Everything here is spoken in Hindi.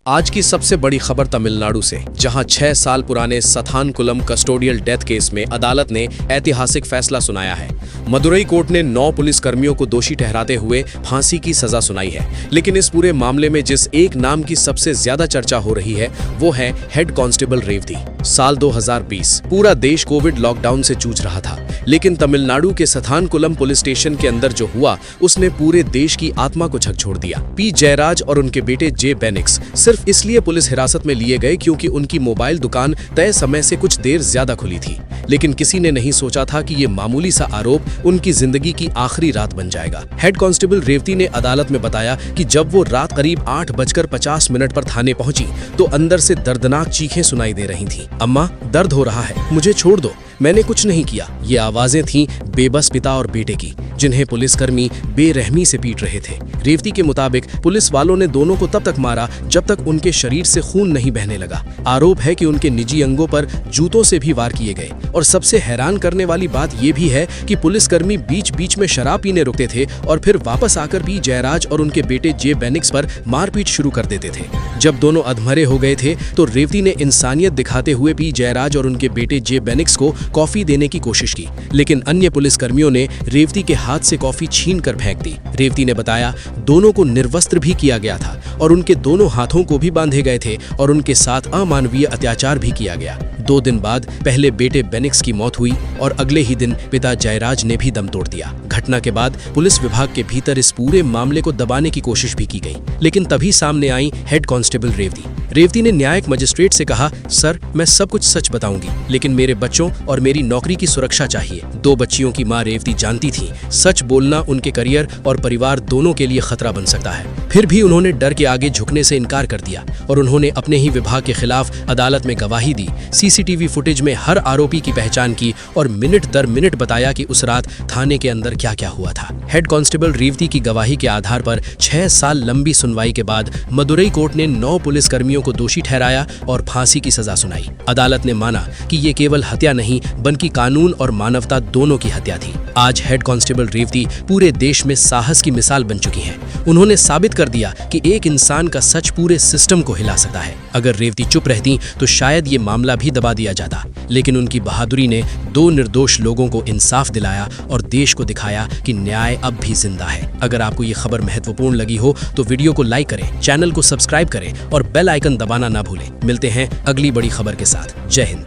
आज की सबसे बड़ी खबर तमिलनाडु से, जहां 6 साल पुराने सथानकुलम कस्टोडियल डेथ केस में अदालत ने ऐतिहासिक फैसला सुनाया है। मदुरई कोर्ट ने 9 पुलिस कर्मियों को दोषी ठहराते हुए फांसी की सजा सुनाई है। लेकिन इस पूरे मामले में जिस एक नाम की सबसे ज्यादा चर्चा हो रही है वो है हेड कांस्टेबल रेवती। साल 2020 पूरा देश कोविड लॉकडाउन से जूझ रहा था, लेकिन तमिलनाडु के सथानकुलम पुलिस स्टेशन के अंदर जो हुआ उसने पूरे देश की आत्मा को झकझोर दिया। पी जयराज और उनके बेटे जे बेनिक्स सिर्फ इसलिए पुलिस हिरासत में लिए गए क्योंकि उनकी मोबाइल दुकान तय समय से कुछ देर ज्यादा खुली थी। लेकिन किसी ने नहीं सोचा था कि ये मामूली सा आरोप उनकी जिंदगी की आखिरी रात बन जाएगा। हेड कांस्टेबल रेवती ने अदालत में बताया कि जब वो रात करीब 8:50 पर थाने पहुंची तो अंदर से दर्दनाक चीखें सुनाई दे रही थीं। अम्मा, दर्द हो रहा है, मुझे छोड़ दो, मैंने कुछ नहीं किया। ये आवाजें थीं बेबस पिता और बेटे की, जिन्हें पुलिसकर्मी बेरहमी से पीट रहे थे। रेवती के मुताबिक पुलिस वालों ने दोनों को तब तक मारा जब तक उनके शरीर से खून नहीं बहने लगा। आरोप है कि उनके निजी अंगों पर जूतों से भी वार किए गए। और सबसे हैरान करने वाली बात यह भी है कि पुलिसकर्मी बीच बीच में शराब पीने रुकते थे और फिर वापस आकर पी जयराज और उनके बेटे जे बेनिक्स पर मारपीट शुरू कर देते थे। जब दोनों अधमरे हो गए थे तो रेवती ने इंसानियत दिखाते हुए पी जयराज और उनके बेटे जे बेनिक्स को कॉफी देने की कोशिश की, लेकिन अन्य पुलिसकर्मियों ने रेवती के हाथ से कॉफी छीन कर फेंक दी। रेवती ने बताया दोनों को निर्वस्त्र भी किया गया था और उनके दोनों हाथों को भी बांधे गए थे और उनके साथ अमानवीय अत्याचार भी किया गया। 2 दिन बाद पहले बेटे बेनिक्स की मौत हुई और अगले ही दिन पिता जयराज ने भी दम तोड़ दिया। घटना के बाद पुलिस विभाग के भीतर इस पूरे मामले को दबाने की कोशिश भी की गई, लेकिन तभी सामने आई हेड कांस्टेबल रेवती। रेवती ने न्यायिक मजिस्ट्रेट से कहा, सर, मैं सब कुछ सच बताऊंगी, लेकिन मेरे बच्चों और मेरी नौकरी की सुरक्षा चाहिए। 2 बच्चियों की मां रेवती जानती थी सच बोलना उनके करियर और परिवार दोनों के लिए खतरा बन सकता है। फिर भी उन्होंने डर के आगे झुकने से इनकार कर दिया और उन्होंने अपने ही विभाग के खिलाफ अदालत में गवाही दी। सीसीटीवी फुटेज में हर आरोपी की पहचान की और मिनट दर मिनट बताया कि उस रात थाने के अंदर क्या क्या हुआ था। हेड कांस्टेबल रेवती की गवाही के आधार पर 6 साल लंबी सुनवाई के बाद मदुरई कोर्ट ने 9 पुलिसकर्मियों को दोषी ठहराया और फांसी की सजा सुनाई। अदालत ने माना कि ये केवल हत्या नहीं बल्कि कानून और मानवता दोनों की हत्या थी। आज हेड कांस्टेबल रेवती पूरे देश में साहस की मिसाल बन चुकी हैं। उन्होंने साबित कर दिया कि एक इंसान का सच पूरे सिस्टम को हिला सकता है। अगर रेवती चुप रहती तो शायद ये मामला भी दबा दिया जाता, लेकिन उनकी बहादुरी ने 2 निर्दोष लोगों को इंसाफ दिलाया और देश को दिखाया कि न्याय अब भी जिंदा है। अगर आपको ये खबर महत्वपूर्ण लगी हो तो वीडियो को लाइक करें, चैनल को सब्सक्राइब करें और बेल आइकन दबाना ना भूलें। मिलते हैं अगली बड़ी खबर के साथ। जय हिंद।